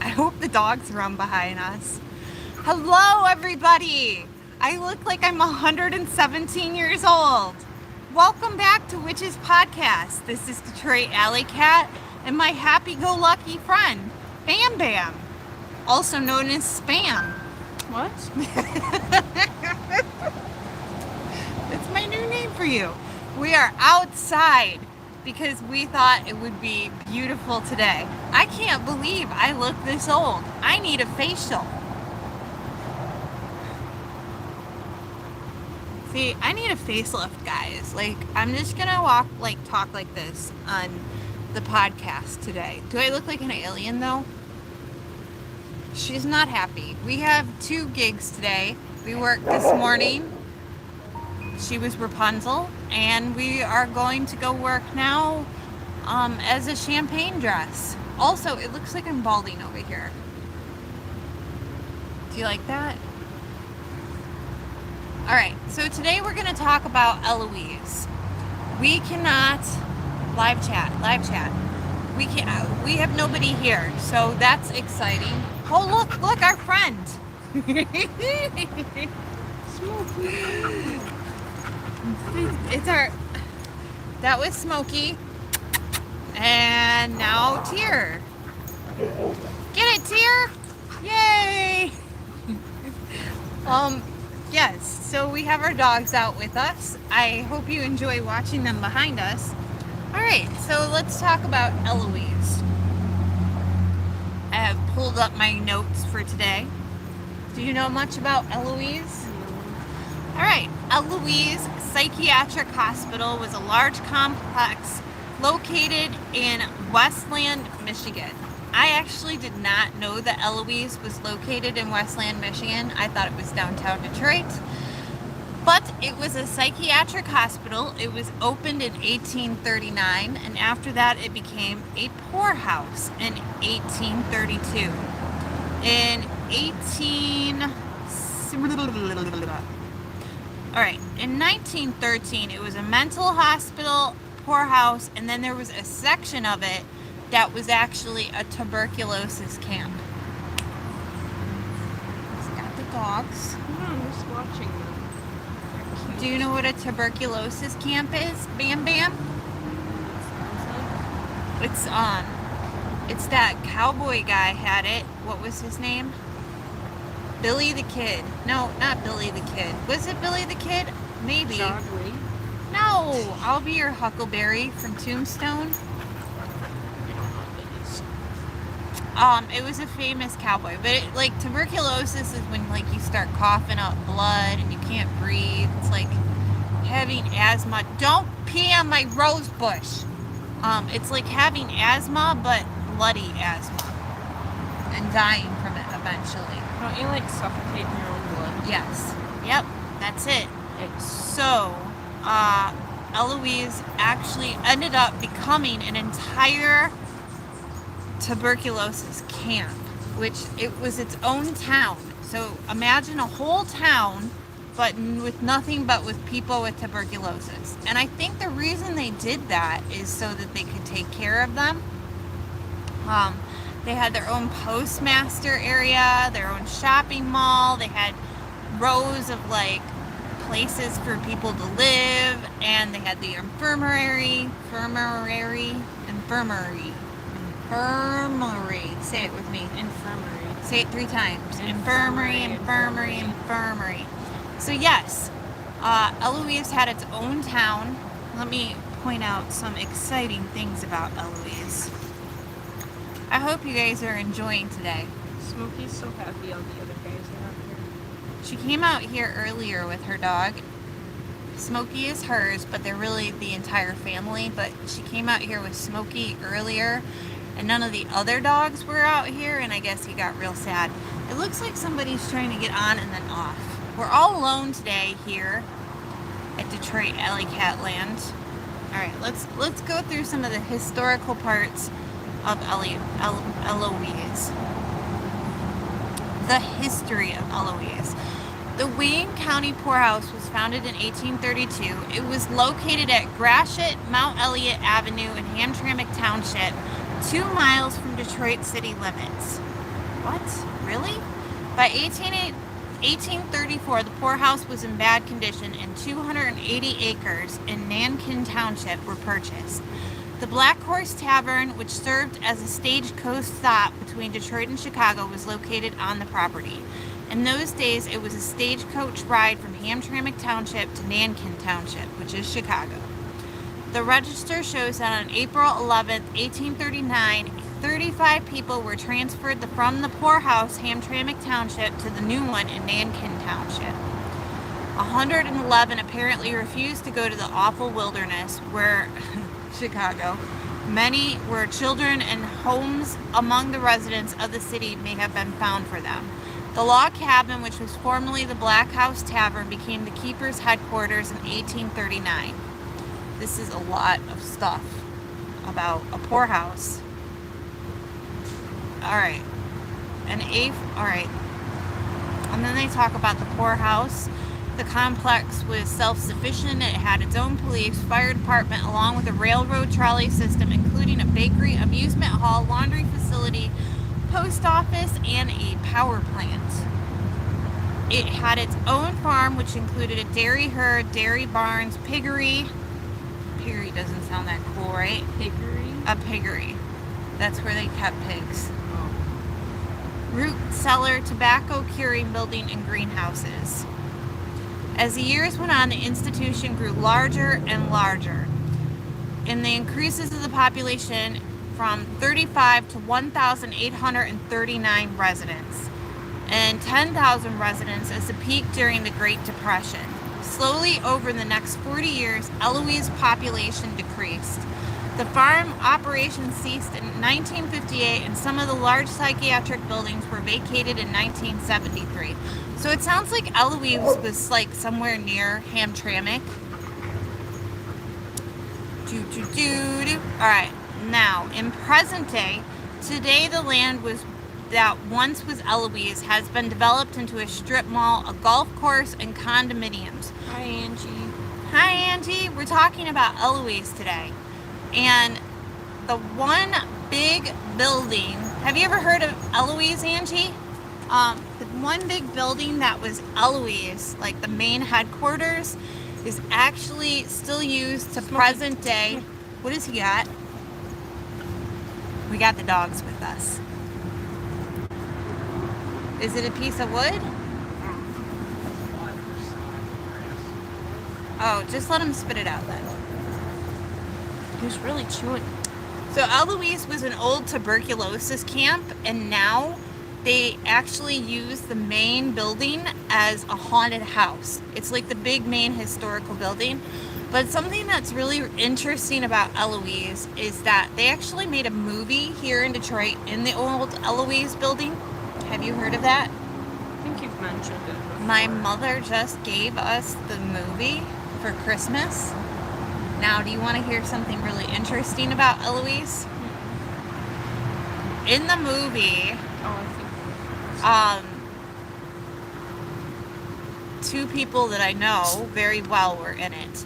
I hope the dogs run behind us. Hello, everybody. I look like I'm 117 years old. Welcome back to Witch's Podcast. This is Detroit Alley Cat and my happy-go-lucky friend, Bam Bam, also known as Spam. What? That's my new name for you. We are outside because we thought it would be beautiful today. I can't believe I look this old. I need a facial. See, I need a facelift, guys. Like, I'm just gonna talk like this on the podcast today. Do I look like an alien though? She's not happy. We have 2 gigs today. We worked this morning. She was Rapunzel, and we are going to go work now as a champagne dress. Also, it looks like I'm balding over here. Do you like that? All right, so today we're going to talk about Eloise. We cannot live chat. We have nobody here, so that's exciting. Oh, look, our friend. That was Smokey, and now Tear. Get it, Tear? Yay! Yes, so we have our dogs out with us. I hope you enjoy watching them behind us. All right, so let's talk about Eloise. I have pulled up my notes for today. Do you know much about Eloise? All right, Eloise Psychiatric Hospital was a large complex located in Westland, Michigan. I actually did not know that Eloise was located in Westland, Michigan. I thought it was downtown Detroit. But it was a psychiatric hospital. It was opened in 1839, and after that it became a poorhouse in 1832. In 1913, it was a mental hospital, poorhouse, and then there was a section of it that was actually a tuberculosis camp. It's got the dogs. I'm just watching them. Do you know what a tuberculosis camp is, Bam Bam? It's that cowboy guy had it. What was his name? Billy the Kid. No, not Billy the Kid. Was it Billy the Kid? Maybe. John Lee? No, I'll be your Huckleberry from Tombstone. It was a famous cowboy, but tuberculosis is when you start coughing up blood and you can't breathe. It's like having asthma. Don't pee on my rose bush. It's like having asthma, but bloody asthma, and dying from it eventually. Don't you suffocate in your own blood? Yes. Yep. That's it. So, Eloise actually ended up becoming an entire tuberculosis camp, which it was its own town. So imagine a whole town, but with nothing but with people with tuberculosis. And I think the reason they did that is so that they could take care of them. They had their own postmaster area, their own shopping mall. They had rows of places for people to live, and they had the infirmary. Say it with me. Infirmary. Say it 3 times. Infirmary. So yes, Eloise had its own town. Let me point out some exciting things about Eloise. I hope you guys are enjoying today. Smokey's so happy all the other guys are out here. She came out here earlier with her dog. Smokey is hers, but they're really the entire family. But she came out here with Smokey earlier, and none of the other dogs were out here, and I guess he got real sad. It looks like somebody's trying to get on and then off. We're all alone today here at Detroit Alley Cat Land. All right, let's go through some of the historical parts of Eloise. The history of Eloise. The Wayne County Poorhouse was founded in 1832. It was located at Gratiot, Mount Elliott Avenue in Hamtramck Township, 2 miles from Detroit city limits. What? Really? By 1834, the poorhouse was in bad condition and 280 acres in Nankin Township were purchased. The Black Horse Tavern, which served as a stagecoach stop between Detroit and Chicago, was located on the property. In those days, it was a stagecoach ride from Hamtramck Township to Nankin Township, which is Chicago. The register shows that on April 11, 1839, 35 people were transferred from the poorhouse, Hamtramck Township, to the new one in Nankin Township. 111 apparently refused to go to the awful wilderness where Chicago. Many were children, and homes among the residents of the city may have been found for them. The log cabin, which was formerly the Black House Tavern, became the keeper's headquarters in 1839. This is a lot of stuff about a poorhouse. Alright. Alright. And then they talk about the poorhouse. The complex was self-sufficient. It had its own police, fire department, along with a railroad trolley system, including a bakery, amusement hall, laundry facility, post office, and a power plant. It had its own farm, which included a dairy herd, dairy barns, piggery. Piggery doesn't sound that cool, right? Piggery? A piggery. That's where they kept pigs. Oh. Root cellar, tobacco curing building, and greenhouses. As the years went on, the institution grew larger and larger. In the increases of the population from 35 to 1,839 residents, and 10,000 residents as the peak during the Great Depression. Slowly over the next 40 years, Eloise's population decreased. The farm operations ceased in 1958, and some of the large psychiatric buildings were vacated in 1973. So it sounds like Eloise was like somewhere near Hamtramck. Alright, now in present day, today the land that once was Eloise has been developed into a strip mall, a golf course, and condominiums. Hi, Angie. Hi, Auntie. We're talking about Eloise today. And the one big building, have you ever heard of Eloise, Angie? The one big building that was Eloise, like the main headquarters, is actually still used to present day. What has he got? We got the dogs with us. Is it a piece of wood? Oh, just let him spit it out then. He was really chewing. So Eloise was an old tuberculosis camp, and now they actually use the main building as a haunted house. It's like the big main historical building. But something that's really interesting about Eloise is that they actually made a movie here in Detroit in the old Eloise building. Have you heard of that? I think you've mentioned it before. My mother just gave us the movie for Christmas. Now, do you want to hear something really interesting about Eloise? In the movie, two people that I know very well were in it.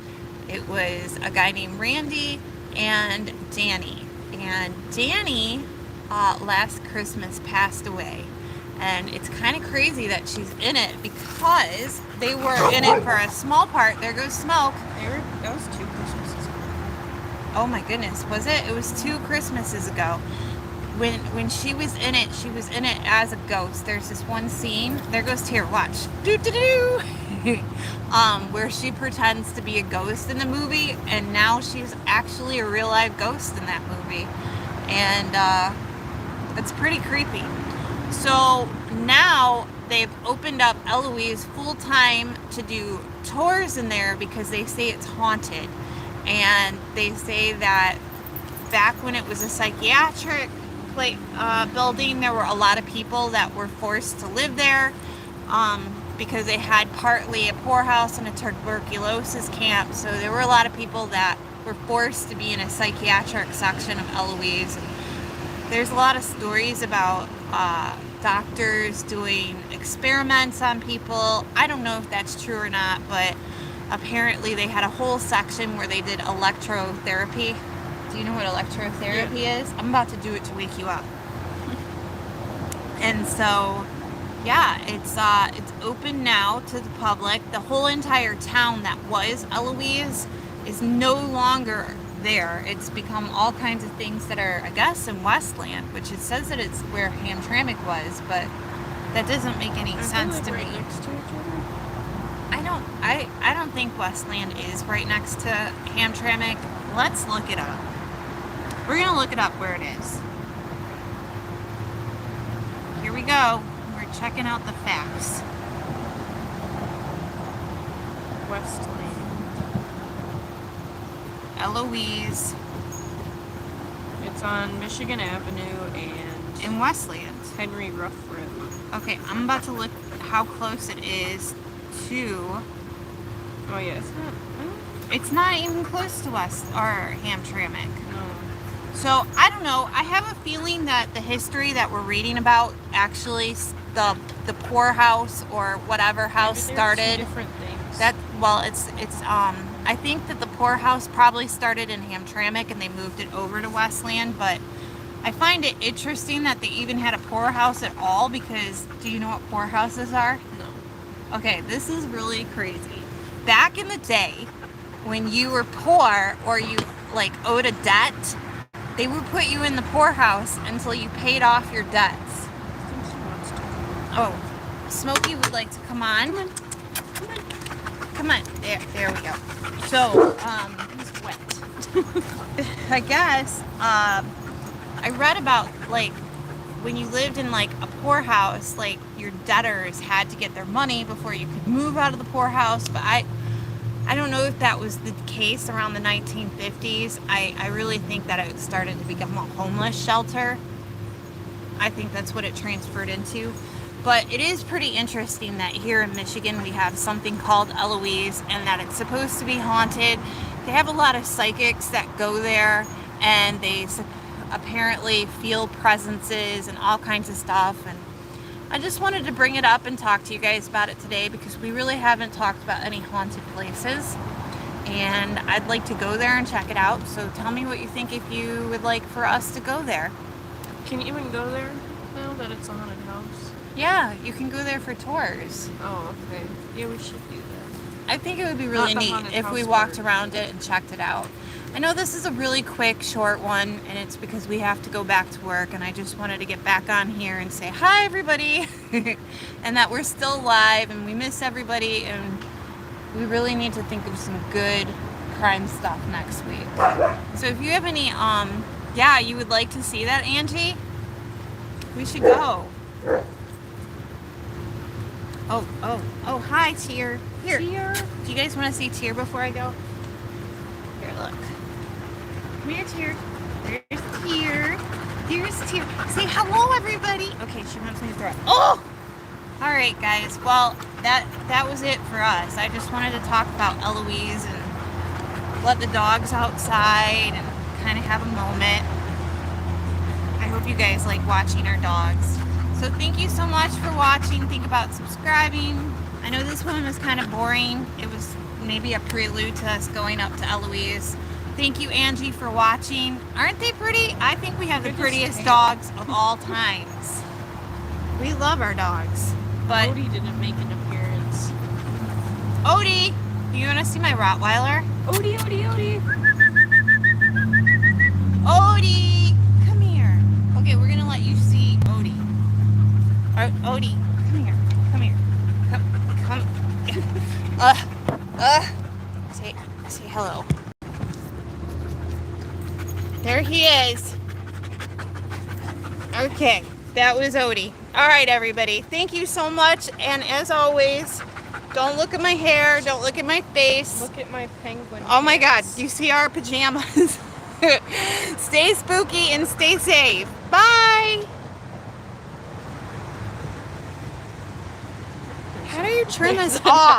It was a guy named Randy and Danny. And Danny, last Christmas, passed away. And it's kind of crazy that she's in it because they were in it for a small part. There goes smoke. That was 2 Christmases ago. Oh my goodness, was it? It was 2 Christmases ago. When she was in it as a ghost. There's this one scene. There goes Tara, watch. Doo-doo-doo! Where she pretends to be a ghost in the movie, and now she's actually a real live ghost in that movie. And it's pretty creepy. So now they've opened up Eloise full time to do tours in there because they say it's haunted. And they say that back when it was a psychiatric building, there were a lot of people that were forced to live there because they had partly a poorhouse and a tuberculosis camp. So there were a lot of people that were forced to be in a psychiatric section of Eloise. There's a lot of stories about doctors doing experiments on people. I don't know if that's true or not, but apparently they had a whole section where they did electrotherapy. Do you know what electrotherapy is? I'm about to do it to wake you up. And so, yeah, it's open now to the public. The whole entire town that was Eloise is no longer there. It's become all kinds of things that are, I guess, in Westland, which it says that it's where Hamtramck was, but that doesn't make any sense to me. Right next to each other? I don't think Westland is right next to Hamtramck. Let's look it up. We're gonna look it up where it is. Here we go. We're checking out the facts. Westland. Eloise It's on Michigan Avenue and in Westland. Henry Ruff Road. Okay, I'm about to look how close it is to. Oh yeah, it's not. It's not even close to West or Hamtramck. No. So I don't know. I have a feeling that the history that we're reading about actually the poorhouse or whatever house Maybe they're started. two different things. That well, it's I think that the poorhouse probably started in Hamtramck and they moved it over to Westland. But I find it interesting that they even had a poorhouse at all because do you know what poorhouses are? No. Okay, this is really crazy. Back in the day, when you were poor or you like owed a debt, they would put you in the poorhouse until you paid off your debts. I think she wants to. Oh, Smokey would like to come on. Come on. There we go. So, He's wet. I guess, I read about like when you lived in like a poorhouse, like your debtors had to get their money before you could move out of the poorhouse. But I don't know if that was the case around the 1950s. I really think that it started to become a homeless shelter. I think that's what it transferred into. But it is pretty interesting that here in Michigan we have something called Eloise and that it's supposed to be haunted. They have a lot of psychics that go there and they apparently feel presences and all kinds of stuff. And I just wanted to bring it up and talk to you guys about it today because we really haven't talked about any haunted places. And I'd like to go there and check it out. So tell me what you think if you would like for us to go there. Can you even go there now that it's a haunted house? Yeah, you can go there for tours. Oh, okay. Yeah, we should do that. I think it would be really Not the neat haunted if we house walked part. around it and checked it out. I know this is a really quick, short one, and it's because we have to go back to work, and I just wanted to get back on here and say hi, everybody, and that we're still live, and we miss everybody, and we really need to think of some good crime stuff next week. So if you have any, yeah, you would like to see that, Angie, we should go. Oh, hi, Tier. Here. Here. Do you guys want to see Tier before I go? Here, look. Come here, Tier. There's Tier. There's Tier. Say hello, everybody. Okay, she wants me to throw it. Oh! All right, guys. Well, that was it for us. I just wanted to talk about Eloise and let the dogs outside and kind of have a moment. I hope you guys like watching our dogs. So thank you so much for watching. Think about subscribing. I know this one was kind of boring. It was maybe a prelude to us going up to Eloise. Thank you, Angie, for watching. Aren't they pretty? I think we have the prettiest dogs of all times. We love our dogs. But Odie didn't make an appearance. Odie, you want to see my Rottweiler? Odie. Odie, come here. Okay, we're gonna let you see Odie. Odie, come here. Come. Say hello. There he is. Okay, that was Odie. All right, everybody. Thank you so much. And as always, don't look at my hair. Don't look at my face. Look at my penguin. Oh my God, pants. do you see our pajamas? Stay spooky and stay safe. Bye. How do you turn this off?